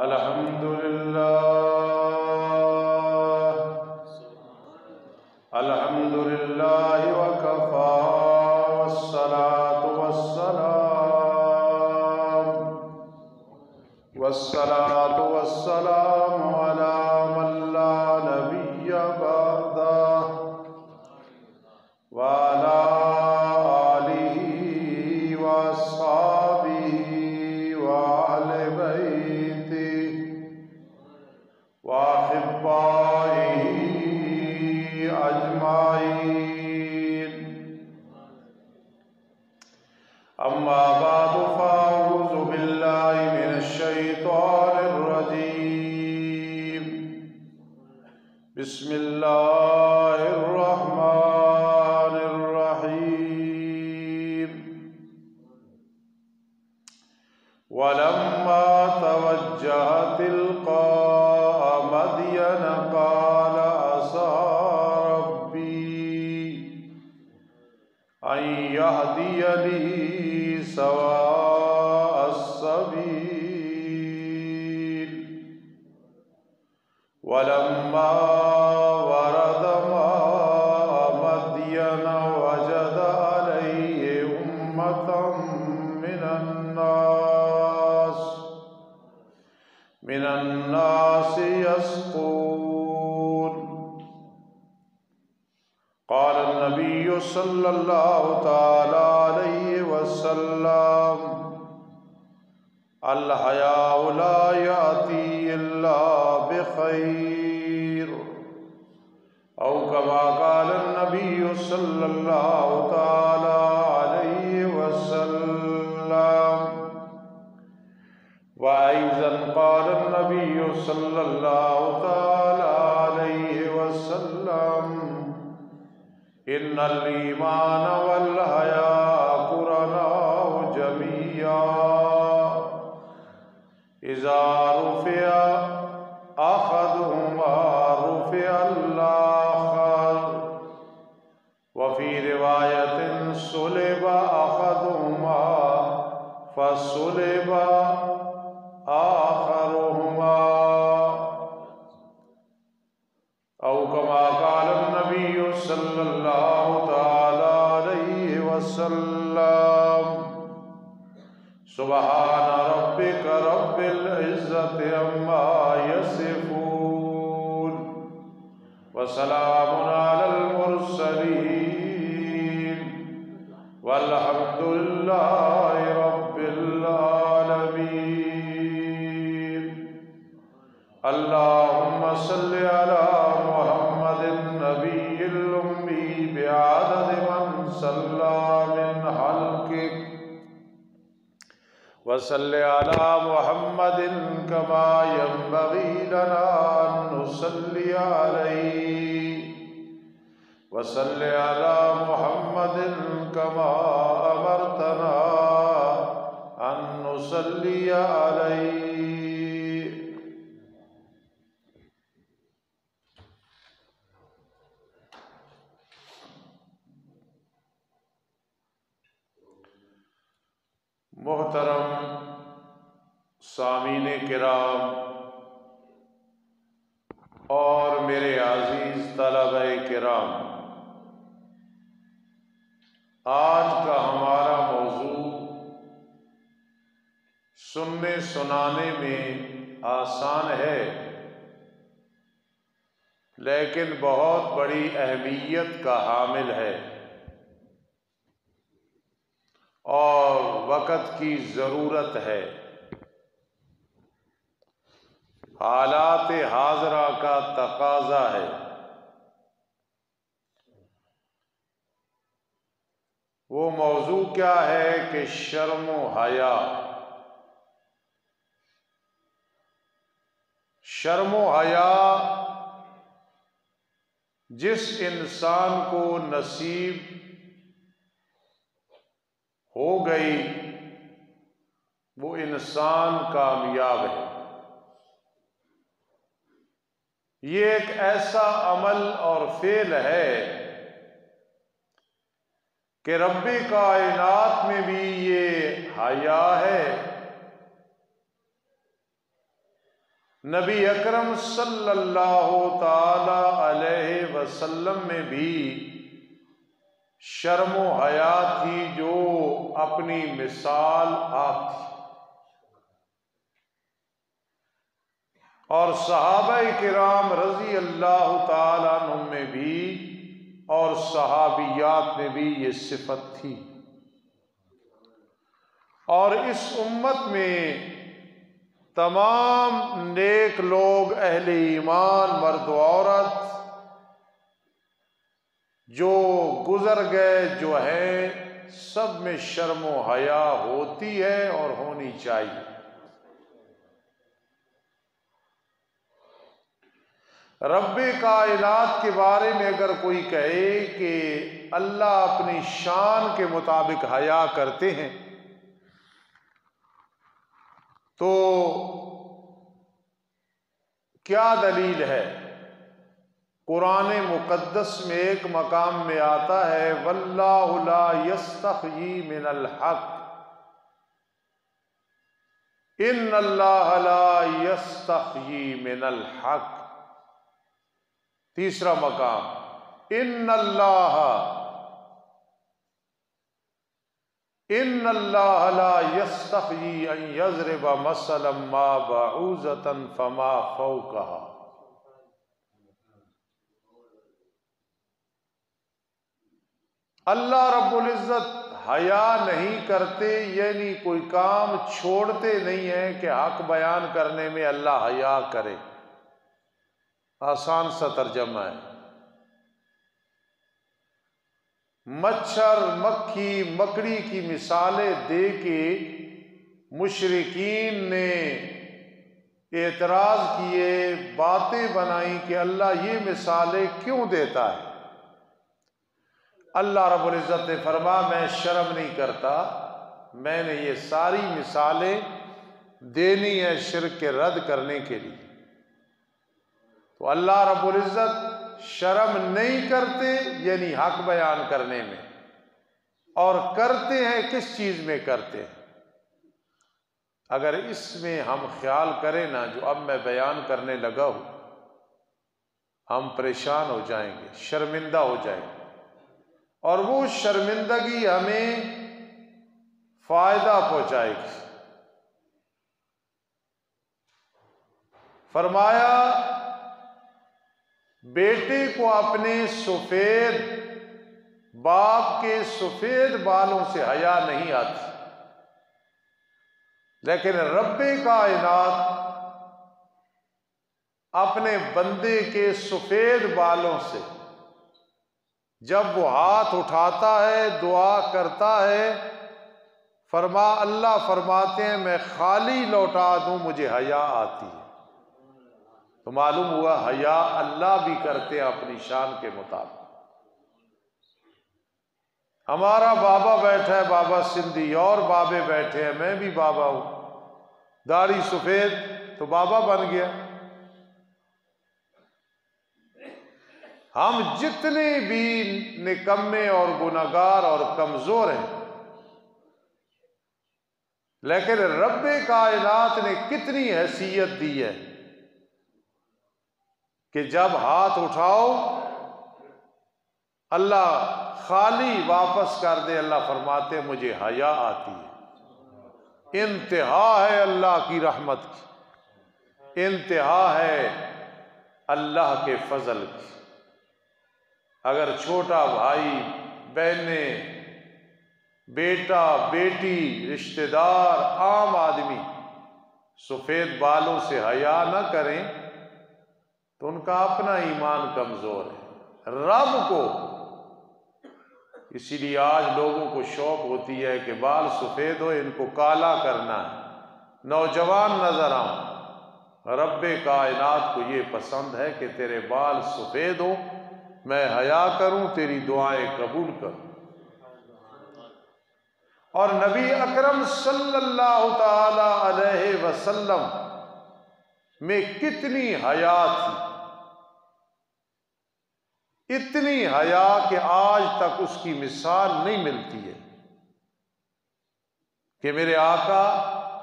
अल्हम्दुलिल्लाह वकफ़ा वस्सलातु वस्सलामु अला मन ला नबिय्य बअदह व अला आलिहि व अस्हाबिहि व अहले बैतिहि व अहिब्बाइहि अजमाइन। अम्मा बादु फ़अऊज़ु बिल्लाहि मिनश शैतानिर रजीम। बिस्मिल्लाहिर रहमानिर रहीम। वलम्मा तवज्जह तिल्क़ाअ मदयन क़ाल असा रब्बी अन यहदियनी सवाअस सबील। वलम्मा वरद माअ मदयन वजद अलैहि उम्मतम मिनन्नास यस्क़ून। क़ाल नबिय्यु सल्लल्लाहु तआला अलैहि वसल्लम अल हयाउ ला याती इल्ला बिखैर। औ कमा क़ाल नबिय्यु सल्लल्लाहु तआला अलैहि वसल्लम। व अयज़न क़ाल नबिय्यु सल्लल्लाहु तआला अलैहि वसल्लम इन्नल ईमान वल हया क़ुरनाउ जमीआ इज़ा रुफ़िअ अहदुहुमा रुफ़िअल आख़र व फ़ी रिवायतिन सुलिबा अहदुहुमा फ़सुलिबा आख़रुहुमा। औ कमा क़ाल नबिय्यु सल्लल्लाहु तआला अलैहि वसल्लम सुब्हान रब्बिक रब्बिल इज़्ज़ति अम्मा यसिफ़ून व सलामुन अलल मुरसलीन वल्हम्दुलिल्लाहि रब्बिल आलमीन। अल्लाहुम्मा सल्लि अला मुहम्मदिन नबिय्यिल उम्मी बिअददि मन सल्ला मिन हल्किक व सल्लि अला मुहम्मदिन कमा यंबग़ी लना अन नुसल्ली अलैहि व सल्लि अला मुहम्मदिन कमा अमरतना अन नुसल्ली अलैहि। मोहतरम सामीने किराम और मेरे अजीज तलबे किराम, आज का हमारा मौजू सुनने सुनाने में आसान है, लेकिन बहुत बड़ी अहमियत का हामिल है और वक़्त की ज़रूरत है। हालात हाज़रा का तकाज़ा है। वो मौजू क्या है कि शर्म व हया। शर्म व हया जिस इंसान को नसीब हो गई वो इंसान कामयाब है। ये एक ऐसा अमल और फेल है कि रब्बे कायनात में भी ये हया है नबी अकरम सल्लल्लाहु ताला अलैहि वसल्लम में भी शर्म व हया थी जो अपनी मिसाल आप थी, और सहाबाए किराम रजी अल्लाह ताला अन्हुम में भी और सहाबियात में भी ये सिफत थी। और इस उम्मत में तमाम नेक लोग अहले ईमान मर्द औरत जो गुजर गए जो है, सब में शर्म व हया होती है और होनी चाहिए। रब्बे कायनात के बारे में अगर कोई कहे कि अल्लाह अपनी शान के मुताबिक हया करते हैं, तो क्या दलील है? कुरान मुक़द्दस में एक मकाम में आता है, वल्लाहु ला यस्तहयी मिनल हक़ इन्नल्लाह ला यस्तहयी मिनल हक़। तीसरा मकाम, इन्नल्लाह ला यस्तहयी अन यज़रिबा मसलन मा बऊज़तन फमा फ़ौक़हा। अल्लाह रब्बुल इज़्ज़त हया नहीं करते, यानी कोई काम छोड़ते नहीं है कि हक बयान करने में अल्लाह हया करे। आसान सा तर्जमा है। मच्छर मक्खी मकड़ी की मिसालें दे के मुशरिकीन ने एतराज़ किए, बातें बनाई कि अल्लाह ये मिसालें क्यों देता है। अल्लाह रब्बुल इज़्ज़त ने फरमाया, मैं शर्म नहीं करता, मैंने ये सारी मिसालें देनी है शिर्क के रद्द करने के लिए। तो अल्लाह रब्बुल इज़्ज़त शर्म नहीं करते, यानी हक बयान करने में, और करते हैं किस चीज़ में करते हैं। अगर इसमें हम ख्याल करें ना, जो अब मैं बयान करने लगा हूँ, हम परेशान हो जाएंगे, शर्मिंदा हो जाएंगे, और वो शर्मिंदगी हमें फायदा पहुंचाएगी। फरमाया, बेटे को अपने सफेद बाप के सफेद बालों से हया नहीं आती, लेकिन रब्बे कायनात अपने बंदे के सफेद बालों से जब वो हाथ उठाता है, दुआ करता है, अल्लाह फरमाते हैं मैं खाली लौटा दूं, मुझे हया आती है। तो मालूम हुआ हया अल्लाह भी करते हैं अपनी शान के मुताबिक। हमारा बाबा बैठा है, बाबा सिंधी, और बाबे बैठे हैं, मैं भी बाबा हूं, दाढ़ी सफेद तो बाबा बन गया। हम जितने भी निकम्मे और गुनाहगार और कमजोर हैं, लेकिन रब्बे कायनात ने कितनी हैसियत दी है कि जब हाथ उठाओ अल्लाह खाली वापस कर दे। अल्लाह फरमाते मुझे हया आती है। इंतहा है अल्लाह की रहमत की, इंतहा है अल्लाह के फजल की। अगर छोटा भाई बहने, बेटा बेटी, रिश्तेदार, आम आदमी सफेद बालों से हया न करें तो उनका अपना ईमान कमजोर है। रब को इसीलिए आज लोगों को शौक होती है कि बाल सफेद हो, इनको काला करना है, नौजवान नजर आऊं। रब्बे कायनात को ये पसंद है कि तेरे बाल सफेद हो, मैं हया करूं, तेरी दुआएं कबूल करूं। और नबी अकरम सल्लल्लाहु ताला अलैहि वसल्लम में कितनी हया थी, इतनी हया कि आज तक उसकी मिसाल नहीं मिलती है कि मेरे आका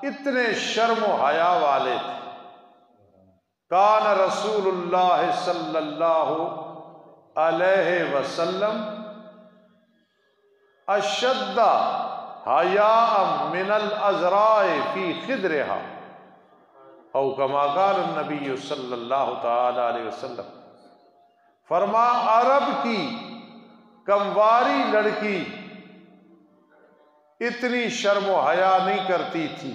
इतने शर्म व हया वाले थे। कान रसूलुल्लाह सल्लल्लाहु अलैहि वसल्लम अशद्दा हयाअ मिनल अज़राए फी खिदरिहा औ कमा क़ाल नबी सल्लल्लाहु तआला अलैहि वसल्लम। फरमा अरब की कमवारी लड़की इतनी शर्म व हया नहीं करती थी,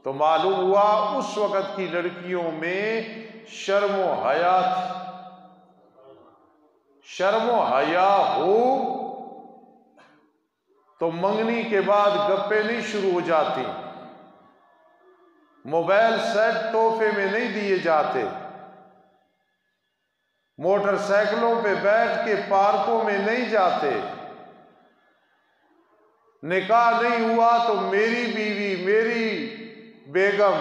तो मालूम हुआ उस वक़्त की लड़कियों में शर्म व हया थी। शर्म व हया हो तो मंगनी के बाद गप्पे नहीं शुरू हो जाती, मोबाइल सेट तोहफे में नहीं दिए जाते, मोटरसाइकिलों पे बैठ के पार्कों में नहीं जाते, निकाह नहीं हुआ तो मेरी बीवी, मेरी बेगम,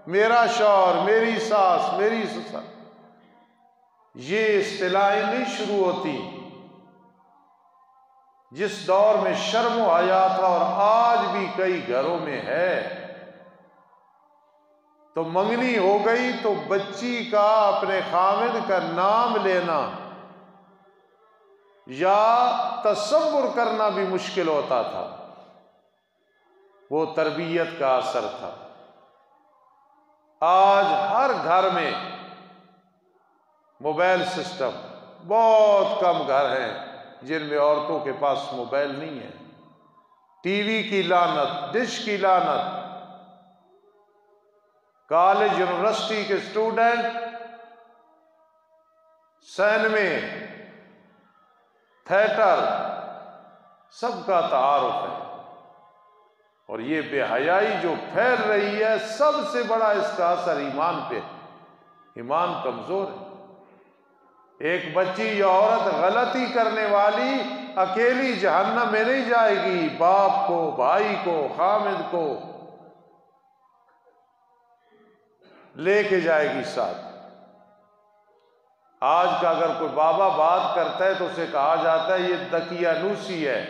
मेरा शौहर, मेरी सास, मेरी ससुर, ये इस्तिलाहें नहीं शुरू होती। जिस दौर में शर्म व हया था और आज भी कई घरों में है, तो मंगनी हो गई तो बच्ची का अपने खामिद का नाम लेना या तसव्वुर करना भी मुश्किल होता था। वो तरबियत का असर था। आज हर घर में मोबाइल सिस्टम, बहुत कम घर हैं जिनमें औरतों के पास मोबाइल नहीं है। टीवी की लानत, डिश की लानत। कॉलेज यूनिवर्सिटी के स्टूडेंट सिनेमे, थिएटर, सबका तारुफ है। और ये बेहयाई जो फैल रही है, सबसे बड़ा इसका असर ईमान पे। ईमान कमजोर है। एक बच्ची या औरत गलती करने वाली अकेली जहन्नम में नहीं जाएगी, बाप को, भाई को, खामिद को लेके जाएगी साथ। आज का अगर कोई बाबा बात करता है तो उसे कहा जाता है ये दकियानूसी है,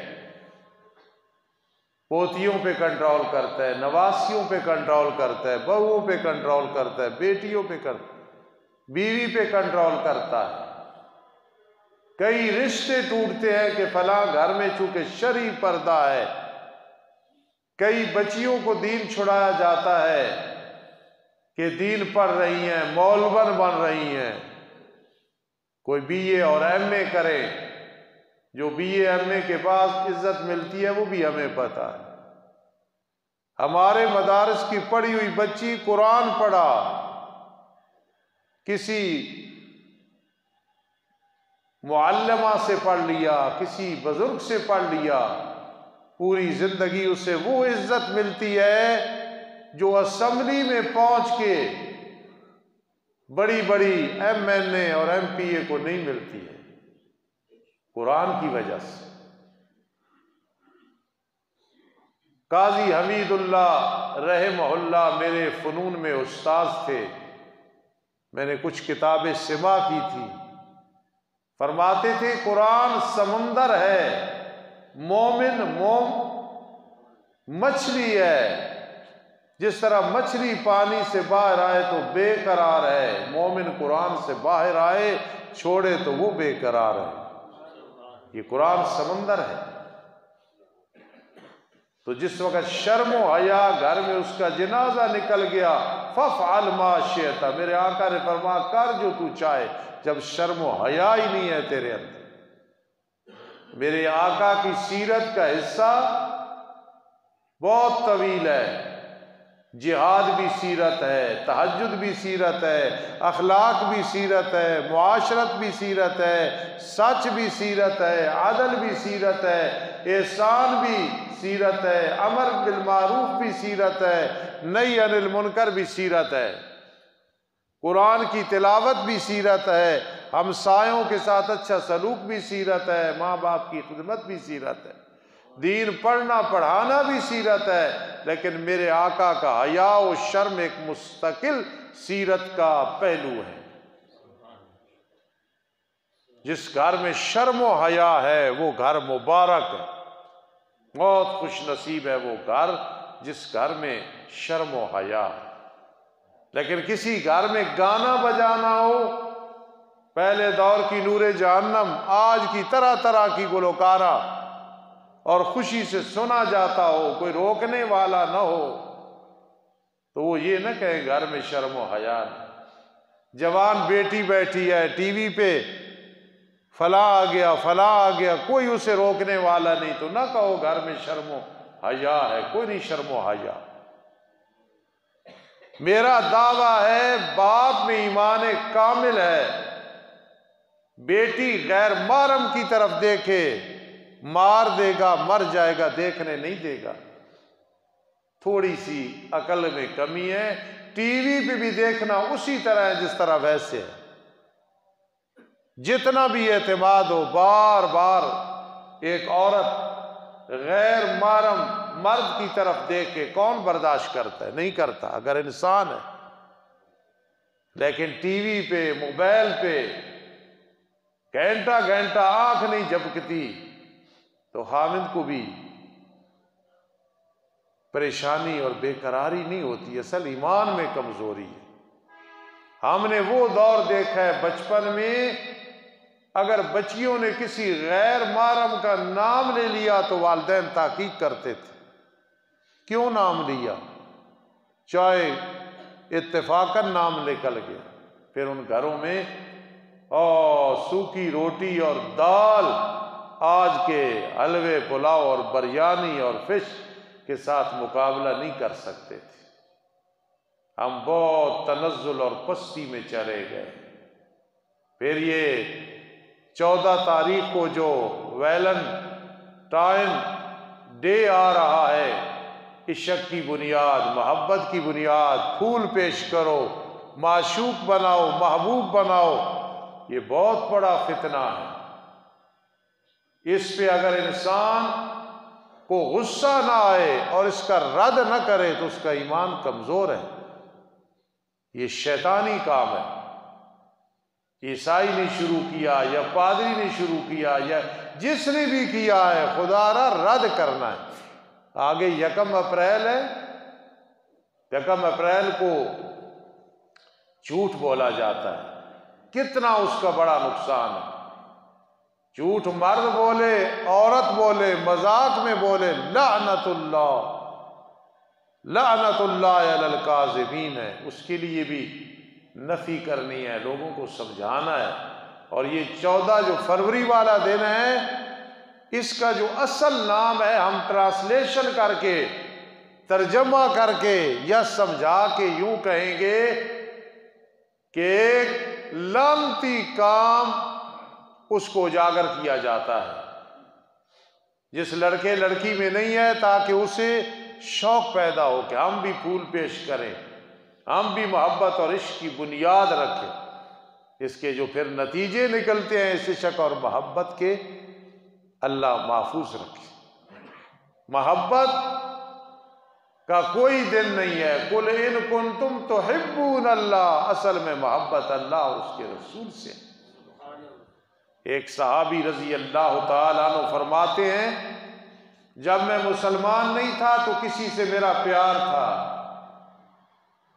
पोतियों पे कंट्रोल करता है, नवासियों पे कंट्रोल करता है, बहुओं पे कंट्रोल करता है, बेटियों पे बीवी पे कंट्रोल करता है। कई रिश्ते टूटते हैं कि फलां घर में चूंकि शरई पर्दा है। कई बच्चियों को दीन छुड़ाया जाता है कि दीन पढ़ रही हैं, मौलवन बन रही हैं। कोई बीए और एमए करे, जो बीए एमए के बाद इज्जत मिलती है वो भी हमें पता है। हमारे मदारस की पढ़ी हुई बच्ची कुरान पढ़ा, किसी मुअल्लिमा से पढ़ लिया, किसी बुजुर्ग से पढ़ लिया, पूरी जिंदगी उसे वो इज्जत मिलती है जो असेंबली में पहुंच के बड़ी बड़ी एमएनए और एमपीए को नहीं मिलती है, कुरान की वजह से। काजी हमीदुल्लाह रहमहुल्लाह मेरे फनून में उस्ताद थे। मैंने कुछ किताबें सिमा की थी। फरमाते थे कुरान समंदर है, मोमिन मछली है। जिस तरह मछली पानी से बाहर आए तो बेकरार है, मोमिन कुरान से बाहर आए छोड़े तो वो बेकरार है। ये कुरान समंदर है। तो जिस वक्त शर्म व हया घर में उसका जनाजा निकल गया, फफ़अल मा शिअता, मेरे आका ने फरमा कर जो तू चाहे। जब शर्म व हया ही नहीं है तेरे अंदर। मेरे आका की सीरत का हिस्सा बहुत तवील है। जिहाद भी सीरत है, तहज्जुद भी सीरत है, अखलाक भी सीरत है, मुआशरत भी सीरत है, सच भी सीरत है, अदल भी सीरत है, एहसान भी सीरत है, अमर बिल मारूफ भी सीरत है, नही अनिल मुनकर भी सीरत है, कुरान की तिलावत भी सीरत है, हमसायों के साथ अच्छा सलूक भी सीरत है, माँ बाप की खिदमत भी सीरत है, दीन पढ़ना पढ़ाना भी सीरत है। लेकिन मेरे आका का हया और शर्म एक मुस्तकिल सीरत का पहलू है। जिस घर में शर्म व हया है वो घर मुबारक है। बहुत खुश नसीब है वो घर जिस घर में शर्म व हया है। लेकिन किसी घर में गाना बजाना हो, पहले दौर की नूरे जहन्नम, आज की तरह तरह की गुलकारा, और खुशी से सुना जाता हो, कोई रोकने वाला न हो, तो वो ये न कहे घर में शर्म व हया नहीं। जवान बेटी बैठी है टीवी पे, फला आ गया फला आ गया, कोई उसे रोकने वाला नहीं, तो ना कहो घर में शर्म व हया है। कोई नहीं शर्म व हया। मेरा दावा है बाप में ईमान कामिल है, बेटी गैर महरम की तरफ देखे मार देगा, मर जाएगा, देखने नहीं देगा। थोड़ी सी अकल में कमी है। टीवी पे भी देखना उसी तरह है जिस तरह वैसे है। जितना भी एतमाद हो, बार बार एक औरत गैर महरम मर्द की तरफ देख के कौन बर्दाश्त करता है? नहीं करता, अगर इंसान है। लेकिन टीवी पे, मोबाइल पे घंटा घंटा आंख नहीं झपकती, तो हामिद को भी परेशानी और बेकरारी नहीं होती। असल ईमान में कमजोरी है। हमने वो दौर देखा है बचपन में, अगर बच्चियों ने किसी गैर महरम का नाम ले लिया तो वालिदैन ताकीद करते थे, क्यों नाम लिया? चाहे इत्तेफाकन नाम निकल गया। फिर उन घरों में सूखी रोटी और दाल, आज के हलवे पुलाव और बिरयानी और फिश के साथ मुकाबला नहीं कर सकते थे। हम बहुत तनज़्ज़ुल और पस्ती में चले गए। फिर ये 14 तारीख को जो वैलेंटाइन डे आ रहा है, इश्क की बुनियाद, मोहब्बत की बुनियाद, फूल पेश करो, माशूक बनाओ, महबूब बनाओ, ये बहुत बड़ा फितना है। इस पे अगर इंसान को गुस्सा ना आए और इसका रद्द न करे तो उसका ईमान कमजोर है। ये शैतानी काम है। ईसाई ने शुरू किया या पादरी ने शुरू किया या जिसने भी किया है, खुदारा रद्द करना है। आगे 1 अप्रैल है। 1 अप्रैल को झूठ बोला जाता है, कितना उसका बड़ा नुकसान है। झूठ मर्द बोले, औरत बोले, मजाक में बोले, लानतुल्लाह अलल काज़िबीन है। उसके लिए भी नफी करनी है, लोगों को समझाना है। और ये 14 जो फरवरी वाला दिन है, इसका जो असल नाम है, हम ट्रांसलेशन करके, तर्जमा करके या समझा के यूं कहेंगे कि लानती काम उसको उजागर किया जाता है जिस लड़के लड़की में नहीं है, ताकि उसे शौक पैदा हो कि हम भी फूल पेश करें, हम भी मोहब्बत और इश्क की बुनियाद रखें। इसके जो फिर नतीजे निकलते हैं इस इश्क और मोहब्बत के, अल्लाह महफूज रखे। मोहब्बत का कोई दिन नहीं है। कुल इन कुंतुम तुहिब्बून अल्लाह, असल में मोहब्बत अल्लाह और उसके रसूल से। एक सहाबी रजी अल्लाह ताला अन्हु फरमाते हैं, जब मैं मुसलमान नहीं था तो किसी से मेरा प्यार था,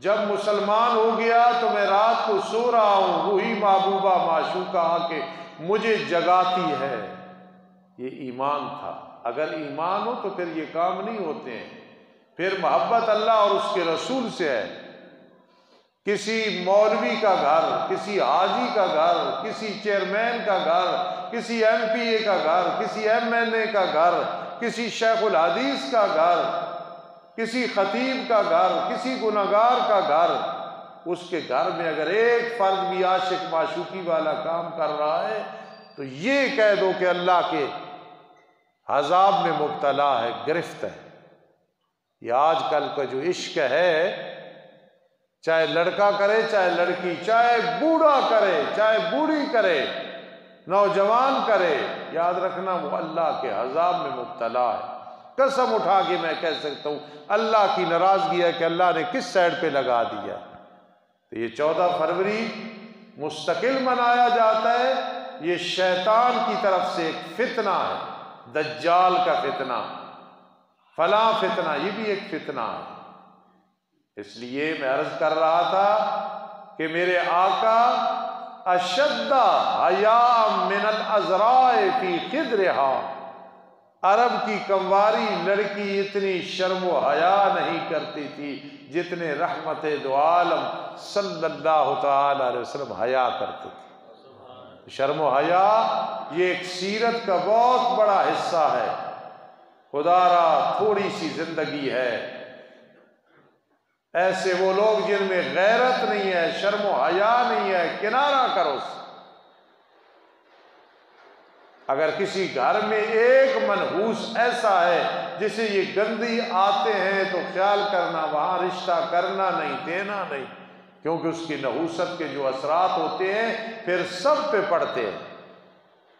जब मुसलमान हो गया तो मैं रात को सो रहा हूं, वही महबूबा माशूका आके मुझे जगाती है। ये ईमान था। अगर ईमान हो तो फिर ये काम नहीं होते हैं। फिर मोहब्बत अल्लाह और उसके रसूल से है। किसी मौलवी का घर, किसी हाजी का घर, किसी चेयरमैन का घर, किसी MPA का घर, किसी MLA का घर, किसी शेखुल हदीस का घर, किसी खतीब का घर, किसी गुनहगार का घर, उसके घर में अगर एक फर्द भी आशिक माशूकी वाला काम कर रहा है तो ये कह दो कि अल्लाह के अज़ाब में मुब्तला है, गिरफ्त है। ये आजकल का जो इश्क है, चाहे लड़का करे चाहे लड़की, चाहे बूढ़ा करे चाहे बूढ़ी करे, नौजवान करे, याद रखना वो अल्लाह के अज़ाब में मुब्तला है। कसम उठा के मैं कह सकता हूँ, अल्लाह की नाराजगी है कि अल्लाह ने किस साइड पे लगा दिया। तो ये 14 फरवरी मुस्तकिल मनाया जाता है। ये शैतान की तरफ से एक फितना है, दज्जाल का फितना, फला फितना, ये भी एक फितना है। इसलिए मैं अर्ज कर रहा था कि मेरे आका अशद्दा हया मिनल अज़राए फी खिद्रिहा, अरब की कंवारी लड़की इतनी शर्म व हया नहीं करती थी जितने रहमत दो आलम सल्लल्लाहु तआला अलैहि वसल्लम हया करते थे। शर्म व हया ये एक सीरत का बहुत बड़ा हिस्सा है। खुदारा थोड़ी सी जिंदगी है, ऐसे वो लोग जिनमें गैरत नहीं है, शर्म व हया नहीं है, किनारा करो। अगर किसी घर में एक मनहूस ऐसा है जिसे ये गंदी आते हैं तो ख्याल करना वहां रिश्ता करना नहीं, देना नहीं, क्योंकि उसकी नहूसत के जो असरात होते हैं फिर सब पे पड़ते हैं।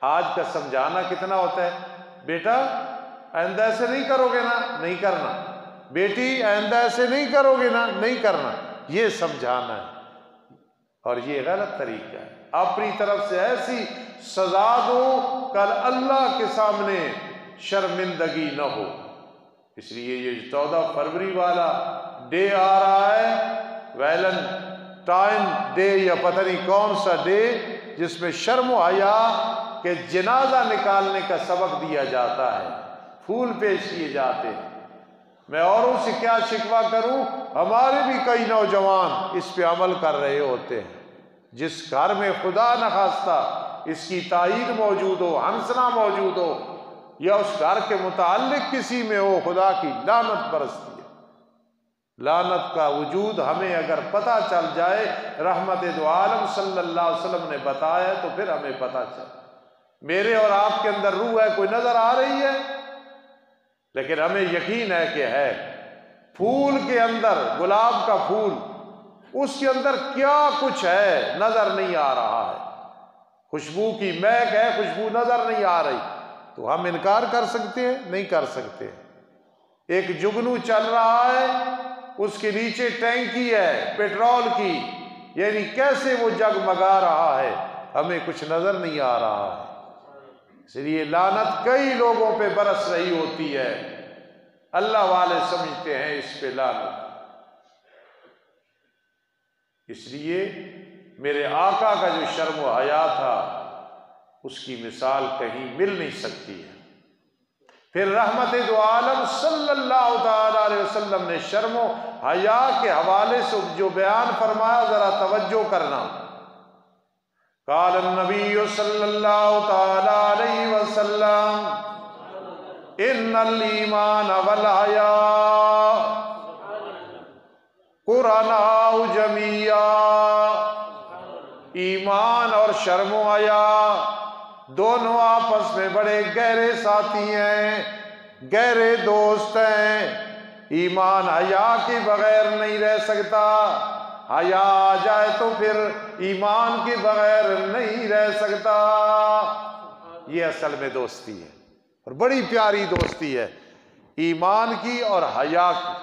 आज का समझाना कितना होता है, बेटा आइंदा ऐसे नहीं करोगे ना, नहीं करना, बेटी आइंदा ऐसे नहीं करोगे ना, नहीं करना, ये समझाना है। और ये गलत तरीका है। अपनी तरफ से ऐसी सजा दो कल अल्लाह के सामने शर्मिंदगी न हो। इसलिए ये 14 फरवरी वाला डे आ रहा है, वैलेंटाइन डे या पता नहीं कौन सा डे, जिसमें शर्म व हया के जनाजा निकालने का सबक दिया जाता है, फूल पेश किए जाते हैं। मैं औरों से क्या शिकवा करूं, हमारे भी कई नौजवान इस पे अमल कर रहे होते हैं। जिस घर में खुदा न खास्ता इसकी ताईद मौजूद हो, हंसना मौजूद हो, या उस घर के मुताल्लिक किसी में हो, खुदा की लानत बरसती है। लानत का वजूद हमें अगर पता चल जाए, रहमत दो आलम सल्लल्लाहु अलैहि वसल्लम ने बताया, तो फिर हमें पता चल। मेरे और आपके अंदर रूह है, कोई नजर आ रही है, लेकिन हमें यकीन है कि है। फूल के अंदर, गुलाब का फूल, उसके अंदर क्या कुछ है नजर नहीं आ रहा है। खुशबू की महक है, खुशबू नजर नहीं आ रही, तो हम इनकार कर सकते हैं? नहीं कर सकते। एक जुगनू चल रहा है, उसके नीचे टैंकी है पेट्रोल की, यानी कैसे वो जगमगा रहा है, हमें कुछ नजर नहीं आ रहा है। इसलिए लानत कई लोगों पे बरस रही होती है, अल्लाह वाले समझते हैं इस पे लानत। इसलिए मेरे आका का जो शर्म व हया था, उसकी मिसाल कहीं मिल नहीं सकती है। फिर रहमत दो आलम सल्लल्लाहु तआला अलैहि वसल्लम ने शर्म व हया के हवाले से जो बयान फरमाया, जरा तवज्जो करना। काल नबी सल्लल्लाहु तआला अलैहि वसल्लम इन्नल ईमान वल हया कुरानाउ जमिया। ईमान और शर्म व हया दोनों आपस में बड़े गहरे साथी हैं, गहरे दोस्त हैं। ईमान हया के बगैर नहीं रह सकता, हया आ जाए तो फिर ईमान के बगैर नहीं रह सकता। ये असल में दोस्ती है, और बड़ी प्यारी दोस्ती है ईमान की और हया की।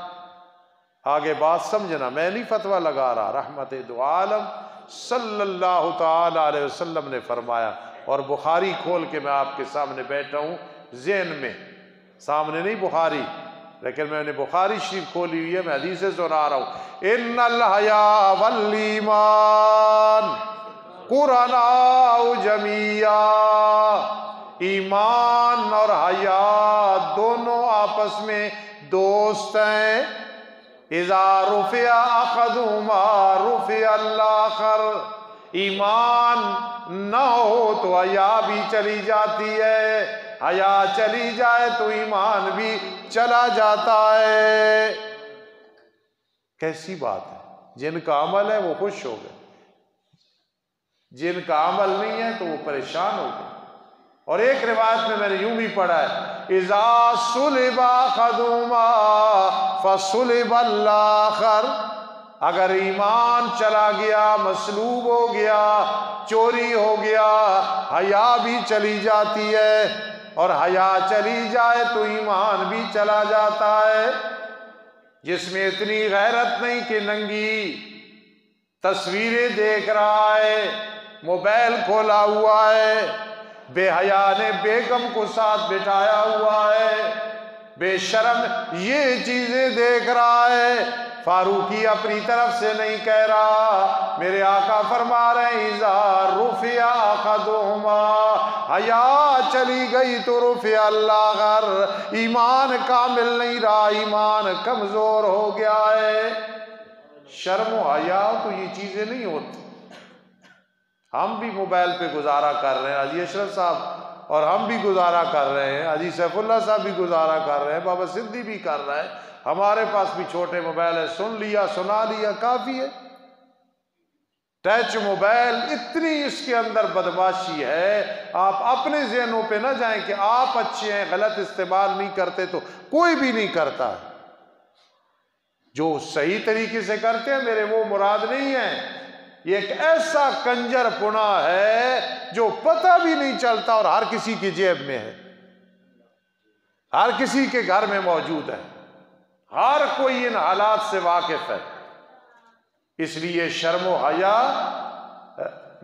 आगे बात समझना, मैं नहीं फतवा लगा रहा, रहमत दो आलम सल्लल्लाहु तआला अलैहि वसल्लम ने फरमाया। और बुखारी खोल के मैं आपके सामने बैठा हूँ, ज़हन में, सामने नहीं बुखारी, लेकिन मैंने बुखारी शरीफ खोली हुई है, मैं हदीसें सुना रहा हूँ। इन्नल हया वल ईमान कुरानाउ जमिया। ईमान और हया दोनों आपस में दोस्त हैं। इज़ा रुफ़िया अहदुहुमा रुफ़िया अल-आख़र। ईमान न हो तो हया भी चली जाती है, हया चली जाए तो ईमान भी चला जाता है। कैसी बात है, जिनका अमल है वो खुश हो गए, जिनका अमल नहीं है तो वो परेशान हो गए। और एक रिवायत में मैंने यूं भी पढ़ा है, इज़ा सुलिबा खदुमा फसुलिबल आखर। अगर ईमान चला गया, मसलूब हो गया, चोरी हो गया, हया भी चली जाती है, और हया चली जाए तो ईमान भी चला जाता है। जिसमें इतनी गैरत नहीं कि नंगी तस्वीरें देख रहा है, मोबाइल खोला हुआ है, बेहया ने बेगम को साथ बिठाया हुआ है, बेशर्म ये चीजें देख रहा है। फारूकी अपनी तरफ से नहीं कह रहा, मेरे आका फरमा रहे इज़ा रुफ़िया अहदुहुमा, हया चली गई तो रुफ़िया अल-आखर, ईमान कामिल नहीं रहा, ईमान कमजोर हो गया है। शर्म व हया तो ये चीजें नहीं होती। हम भी मोबाइल पे गुजारा कर रहे हैं, अजी अशरफ साहब, और हम भी गुजारा कर रहे हैं, अजी सैफुल्लाह साहब भी गुजारा कर रहे हैं, बाबा सिद्दी भी कर रहा है, हमारे पास भी छोटे मोबाइल है, सुन लिया सुना लिया काफी है। टच मोबाइल इतनी इसके अंदर बदमाशी है, आप अपने ज़हनों पे ना जाएं कि आप अच्छे हैं, गलत इस्तेमाल नहीं करते तो कोई भी नहीं करता। जो सही तरीके से करते हैं मेरे वो मुराद नहीं है। ये एक ऐसा कंजर पुना है जो पता भी नहीं चलता और हर किसी की जेब में है, हर किसी के घर में मौजूद है, हर कोई इन हालात से वाकिफ है। इसलिए शर्म व हया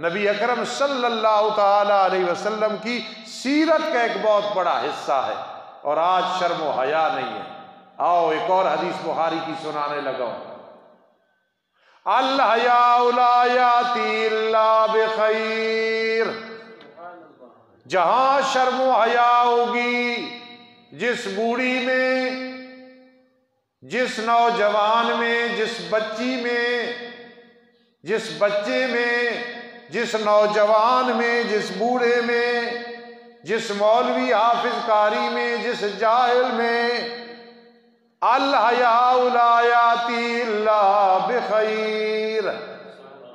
नबी अकरम सल्लल्लाहु ताला अलैहि वसल्लम की सीरत का एक बहुत बड़ा हिस्सा है, और आज शर्म व हया नहीं है। आओ एक और हदीस बुखारी की सुनाने लगा हूं। अल हयाउ ला याती इल्ला बिखैर, जहां शर्म व हया होगी, जिस बूढ़ी में, जिस नौजवान में, जिस बच्ची में, जिस बच्चे में, जिस नौजवान में, जिस बूढ़े में, जिस मौलवी हाफिज कारी में, जिस जाहिल में, अल हयाउ ला याती इल्ला बिखैर,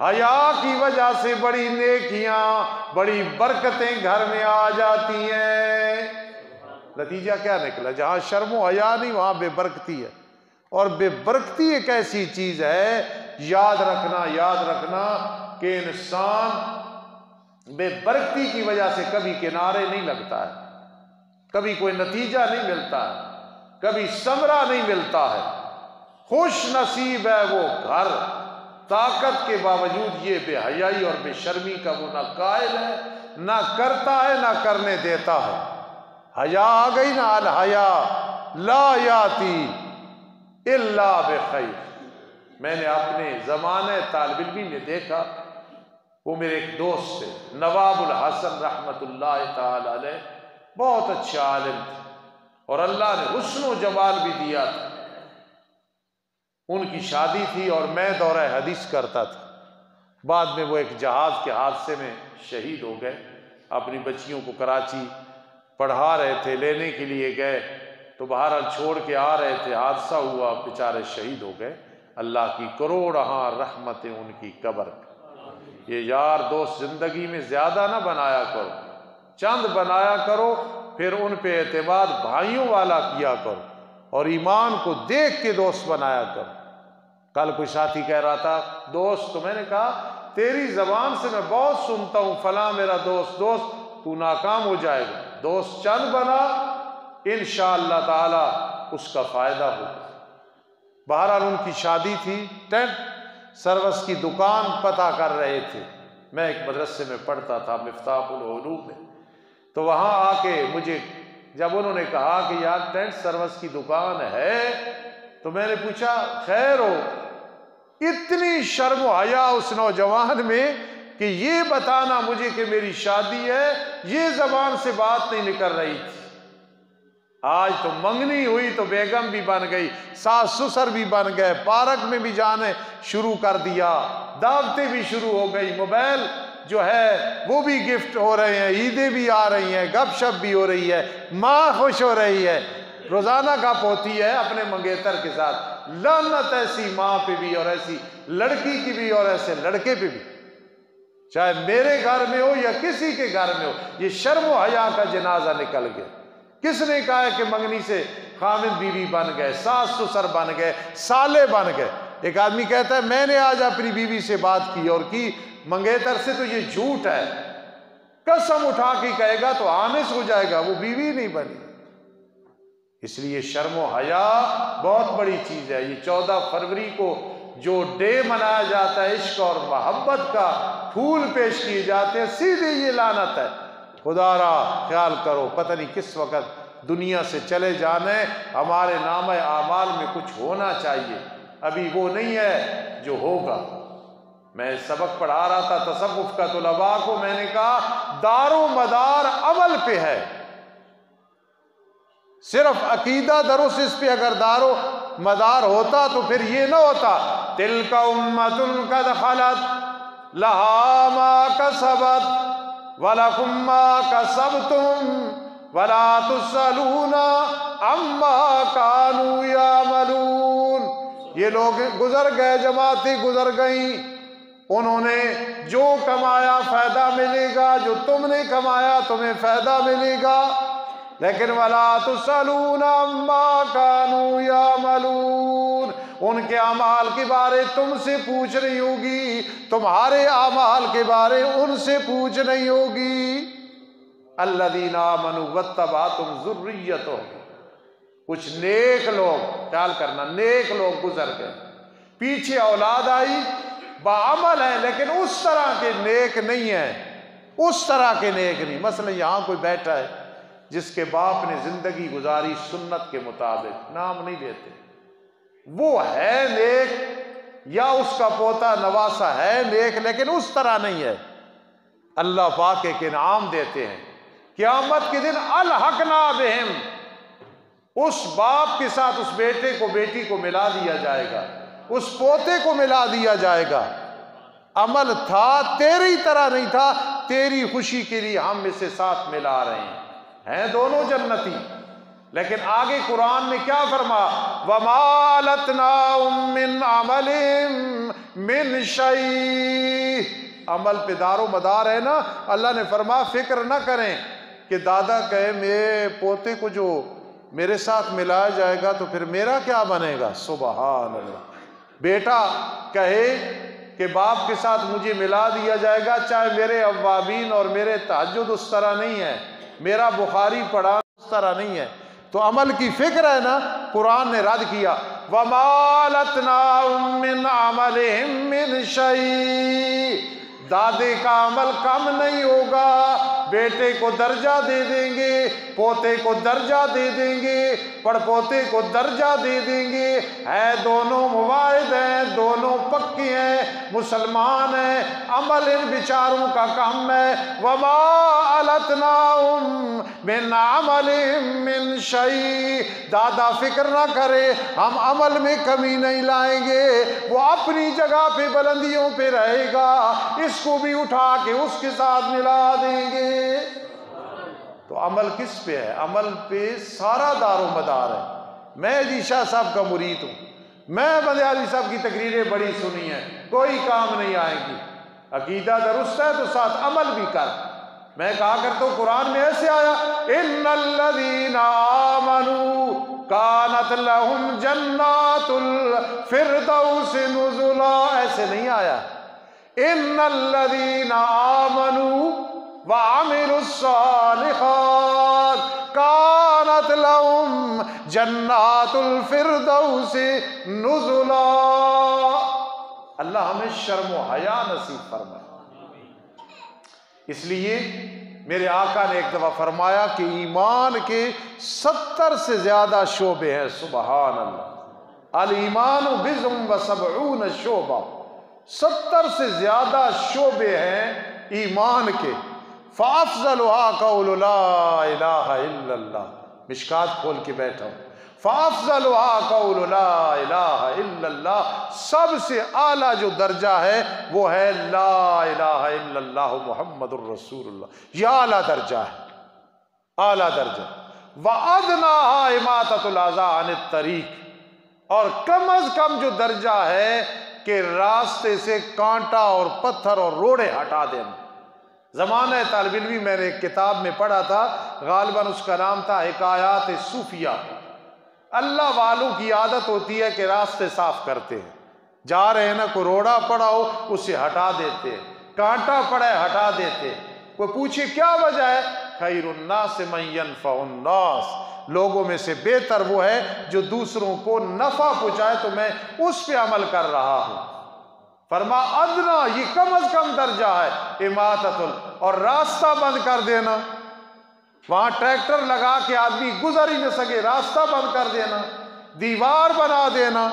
हया की वजह से बड़ी नेकियां, बड़ी बरकतें घर में आ जाती हैं। नतीजा क्या निकला? जहां शर्म व हया नहीं वहां बेबरकती है, और बेबरकती एक ऐसी चीज है, याद रखना कि इंसान बेबरकती की वजह से कभी किनारे नहीं लगता है, कभी कोई नतीजा नहीं मिलता है, कभी समरा नहीं मिलता है। खुश नसीब है वो घर, ताकत के बावजूद ये बेहयाई और बेशर्मी का वो ना कायल है, ना करता है, ना करने देता है। हया आ गई ना, अल हया ला याती इल्ला बिखैर। मैंने अपने ज़माने तालिब इल्मी में देखा, वो मेरे एक दोस्त थे नवाबुल हसन रहमतुल्लाह ताला अलैह, बहुत अच्छे आलिम थे और अल्लाह ने हुस्न व जमाल भी दिया था। उनकी शादी थी और मैं दौरा हदीस करता था। बाद में वो एक जहाज के हादसे में शहीद हो गए। अपनी बच्चियों को कराची पढ़ा रहे थे, लेने के लिए गए तो बहरहाल छोड़ के आ रहे थे, हादसा हुआ, बेचारे शहीद हो गए। अल्लाह की करोड़हां रहमतें उनकी कब्र। ये यार दोस्त जिंदगी में ज्यादा ना बनाया करो, चंद बनाया करो, फिर उन पे एतमाद भाइयों वाला किया करो और ईमान को देख के दोस्त बनाया करो। कल कोई साथी कह रहा था दोस्त, तो मैंने कहा तेरी जबान से मैं बहुत सुनता हूं फला मेरा दोस्त, दोस्त तू नाकाम हो जाएगा। दोस्त चंद बना, इंशाअल्लाह ताला उसका फायदा होगा। बहरहाल उनकी शादी थी, टेंट सर्विस की दुकान पता कर रहे थे। मैं एक मदरसे में पढ़ता था, मिफ्ताहुल उलूम में, तो वहां आके मुझे जब उन्होंने कहा कि यार टेंट सर्विस की दुकान है, तो मैंने पूछा खैर हो? इतनी शर्म व हया उस नौजवान में कि ये बताना मुझे कि मेरी शादी है, ये जबान से बात नहीं निकल रही थी। आज तो मंगनी हुई तो बेगम भी बन गई, सास ससुर भी बन गए, पार्क में भी जाने शुरू कर दिया, दावतें भी शुरू हो गई, मोबाइल जो है वो भी गिफ्ट हो रहे हैं, ईदें भी आ रही हैं, गपशप भी हो रही है, माँ खुश हो रही है, रोजाना गप होती है अपने मंगेतर के साथ। लानत ऐसी माँ पे भी और ऐसी लड़की की भी और ऐसे लड़के पे भी, चाहे मेरे घर में हो या किसी के घर में हो, ये शर्म व हया का जनाजा निकल गया। किसने कहा है कि मंगनी से खामिद बीवी बन गए, सास ससुर बन गए, साले बन गए? एक आदमी कहता है मैंने आज अपनी बीवी से बात की और की मंगेतर से, तो ये झूठ है। कसम उठा के कहेगा तो आनिस हो जाएगा, वो बीवी नहीं बनी। इसलिए शर्म व हया बहुत बड़ी चीज है। ये 14 फरवरी को जो डे मनाया जाता है, इश्क और मोहब्बत का फूल पेश किए जाते हैं, सीधे ये लानत है। खुदारा ख्याल करो, पता नहीं किस वक्त दुनिया से चले जाने, हमारे नाम आमाल में कुछ होना चाहिए। अभी वो नहीं है जो होगा। मैं सबक पढ़ा रहा था तसव्वुफ का तुलबा को, मैंने कहा दारो मदार अमल पे है। सिर्फ अकीदा दरुस इस पे अगर दारो मदार होता तो फिर ये ना होता, तिलका उम्मतुन कद खलत लहा मा कसबत वलकुम मा कसबतुम वला तुसलूना अम्मा कानू यामलून। ये लोग गुजर गए, जमातें गुजर गई, उन्होंने जो कमाया फायदा मिलेगा, जो तुमने कमाया तुम्हें फायदा मिलेगा, लेकिन वला तुसलूना अम्मा कानू यामलून, उनके अमाल के बारे तुमसे पूछ नहीं होगी, तुम्हारे अमाल के बारे उनसे पूछ नहीं होगी। अल्लज़ीना आमनू वत्तबअतहुम ज़ुर्रिय्यतुहुम, कुछ नेक लोग, ख्याल करना, नेक लोग गुजर गए, पीछे औलाद आई, बाअमल है लेकिन उस तरह के नेक नहीं है, उस तरह के नेक नहीं। मसलन यहाँ कोई बैठा है जिसके बाप ने जिंदगी गुजारी सुन्नत के मुताबिक, नाम नहीं लेते, वो है नेक, या उसका पोता नवासा है नेक, लेकिन उस तरह नहीं है। अल्लाह पाक के इनाम देते हैं, क़यामत के दिन अलहकना बिहिम, उस बाप के साथ उस बेटे को, बेटी को मिला दिया जाएगा, उस पोते को मिला दिया जाएगा। अमल था, तेरी तरह नहीं था, तेरी खुशी के लिए हम इसे साथ मिला रहे हैं दोनों जन्नती। लेकिन आगे कुरान ने क्या फरमा, वमालतनाहुम मिन अमलिम मिन शै, अमल पे दारो मदार है ना। अल्लाह ने फरमा फिक्र ना करें कि दादा कहे मेरे पोते को जो मेरे साथ मिलाया जाएगा तो फिर मेरा क्या बनेगा। सुबहान अल्लाह। बेटा कहे कि बाप के साथ मुझे मिला दिया जाएगा, चाहे मेरे अव्वाबीन और मेरे तहज्जुद उस तरह नहीं है, मेरा बुखारी पढ़ा उस तरह नहीं है, तो अमल की फिक्र है ना। कुरान ने रद्द किया, वमालतनाहुम मिन अमलिहिम मिन शै, दादे का अमल कम नहीं होगा, बेटे को दर्जा दे देंगे, पोते को दर्जा दे देंगे, पड़पोते को दर्जा दे देंगे, है दोनों मुवाहिद हैं, दोनों पक्के हैं, मुसलमान हैं, अमल इन बेचारों का कम है। वमा अलतनाहुम मिन अमलिहिम मिन शै, दादा फिक्र ना करे, हम अमल में कमी नहीं लाएंगे, वो अपनी जगह पे बुलंदियों पे रहेगा, इसको भी उठा के उसके साथ मिला देंगे। तो अमल किस पे है? अमल पे सारा दारो मदार है। मैं जी शाह साहब का मुरीद हूँ, मैं मंदियाला साहब की तकरीरें बड़ी सुनी है, कोई काम नहीं आएगी। अकीदा दुरुस्त है तो साथ अमल भी कर। मैं कहा करता हूँ कुरान में ऐसे आया, इन्नल्लज़ीना आमनू कानत लहुम जन्नातुल फिरदौस नुज़ुला, ऐसे नहीं आया। इन्नल्लज़ीना आमनू व अमिलुस्सालिहात कानत लहुम जन्नातुल फिरदौस नुज़ुला। अल्लाह हमें शर्म व हया नसीब फरमाए। इसलिए मेरे आका ने एक दफा फरमाया कि ईमान के 70 से ज्यादा शोबे हैं। सुबहान अल्लाह। अल ईमान बिज़्म व सबऊन शोबा, 70 से ज्यादा शोबे हैं ईमान के। फ़अफ़ज़लुहा क़ौलु ला इलाहा इल्लल्लाह, मिशकात खोल के बैठा हूँ। फ़अफ़ज़लुहा क़ौलु ला इलाहा इल्लल्लाह, सबसे आला जो दर्जा है वो है ला इलाहा इल्लल्लाह मुहम्मदुर रसूलुल्लाह। यह आला दर्जा है, आला दर्जा। व अदनाहा इमाततुल अज़ा अनित तरीक़, और कम अज कम जो दर्जा है कि रास्ते से कांटा और पत्थर और रोड़े हटा देना। ज़माने तालिब इल्मी मैंने एक किताब में पढ़ा था, गालिबन उसका नाम था हिकायात सूफिया। अल्लाह वालों की आदत होती है कि रास्ते साफ करते हैं, जा रहे हैं ना, कोई रोड़ा पड़ा हो उसे हटा देते हैं, कांटा पड़ा है हटा देते हैं। कोई पूछे क्या वजह है, खैरुन्नास मन यनफ़उन्नास, लोगों में से बेहतर वो है जो दूसरों को नफा पहुंचाए, तो मैं उस पे अमल कर रहा हूं। फरमा अदना, ये कम अज कम दर्जा है इमाततुल, और रास्ता बंद कर देना। वहां ट्रैक्टर लगा के आदमी गुजर ही न सके, रास्ता बंद कर देना, दीवार बना देना,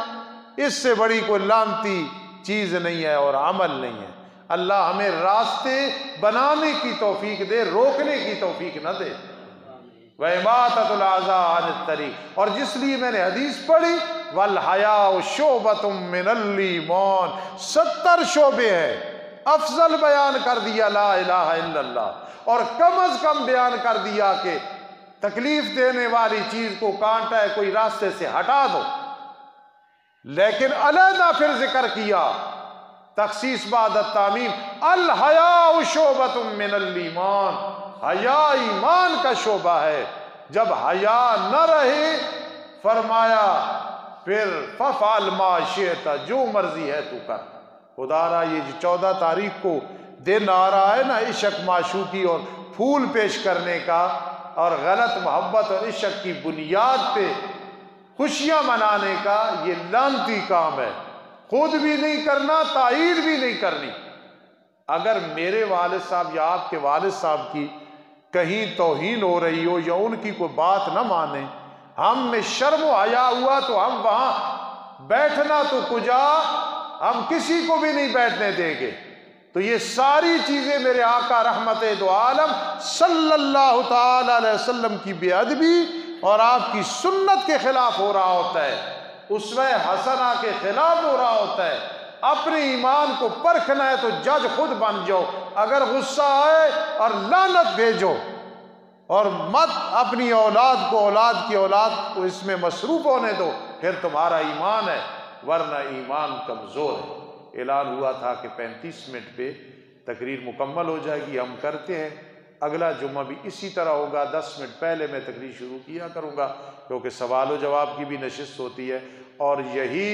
इससे बड़ी कोई लानती चीज नहीं है और अमल नहीं है। अल्लाह हमें रास्ते बनाने की तौफीक दे, रोकने की तौफीक न दे। वइमाततुल अज़ा अनित तरीक़, और जिसलिए मैंने हदीस पढ़ी, वल हयाउ शोबतुम मिनल ईमान, 70 शोबे हैं। अफजल बयान कर दिया ला इलाहा इल्लल्लाह, और कम अज कम बयान कर दिया कि तकलीफ देने वाली चीज को, कांटा है कोई, रास्ते से हटा दो। लेकिन अलहदा फिर जिक्र किया तखसीस बाद तामीम, अल हयाउ शोबतुम मिनल ईमान, हया ईमान का शोबा है। जब हया न रहे, फरमाया फिर फफअल मा शिअता, जो मर्जी है तू कर। खुदारा ये जो 14 तारीख को दिन आ रहा है ना, इश्क माशूकी और फूल पेश करने का, और गलत मोहब्बत और इश्क की बुनियाद पे खुशियां मनाने का, ये लानती काम है। खुद भी नहीं करना, तायीद भी नहीं करनी। अगर मेरे वालिद साहब या आपके वालिद साहब की कहीं तौहीन हो रही हो या उनकी कोई बात ना माने, हम में शर्म हया हुआ तो हम वहां बैठना तो कुजा, हम किसी को भी नहीं बैठने देंगे। तो ये सारी चीजें मेरे आका रहमते दो आलम सल्लल्लाहु ताला अलैहि वसल्लम की बेअदबी और आपकी सुन्नत के खिलाफ हो रहा होता है, उसवे हसना के खिलाफ हो रहा होता है। अपने ईमान को परखना है तो जज खुद बन जाओ। अगर गुस्सा आए और लानत भेजो, और मत अपनी औलाद को, औलाद की औलाद को इसमें मसरूफ होने दो, फिर तुम्हारा ईमान है, वरना ईमान कमजोर है। ऐलान हुआ था कि 35 मिनट पे तकरीर मुकम्मल हो जाएगी, हम करते हैं। अगला जुम्मा भी इसी तरह होगा, 10 मिनट पहले मैं तकरीर शुरू किया करूँगा, क्योंकि सवाल जवाब की भी नशिस्त होती है, और यही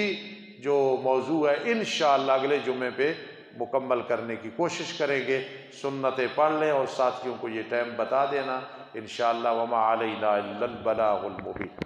जो मौजू है इंशाअल्लाह अगले जुम्मे पे मुकम्मल करने की कोशिश करेंगे। सुन्नतें पढ़ लें और साथियों को ये टाइम बता देना इंशाअल्लाह। वमा अलैना इल्लल बलागुल मुबीन।